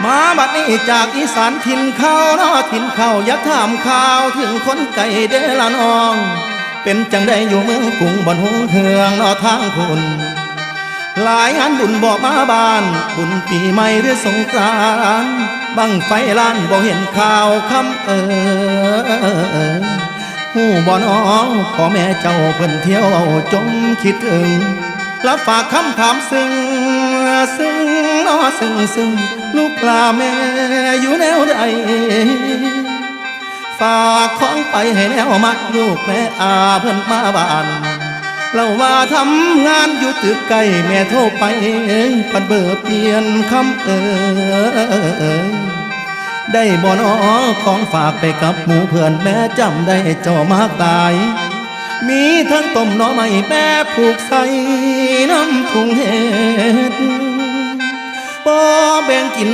มาบัดนี้จากอีสานถิ่นเขาเนาะถิ่นเขาอยากถามข่าวถึงคนไก่เดละน้องเป็นจังได้อยู่เมืองกรุงบ่หงเฮืองเนาะทางคุณหลายงานบุญบอกมาบ้านบุญปีใหม่หรือสงกรานต์บังไฟล้านบ่เห็นข่าวคำหูบ่น้องพ่อแม่เจ้าเพิ่นเที่ยวจมคิดถึงรับฝากคำถามซึ่งน้อซึ่งลูกลาแม่อยู่แนวใดฝากของไปให้แนวมัดลูกแม่อาเพิ่นมาบ้านเราว่าทำงานอยู่ตึกไกลแม่โทรไปปัดเบอร์เปลี่ยนคำได้บ่น้อของฝากไปกับหมู่เพื่อนแม่จำได้เจ้ามากตายมีทั้งต้มหน่อไม้แม่ผูกใส่น้ำถุงเห็ดบ่แบ่งกิน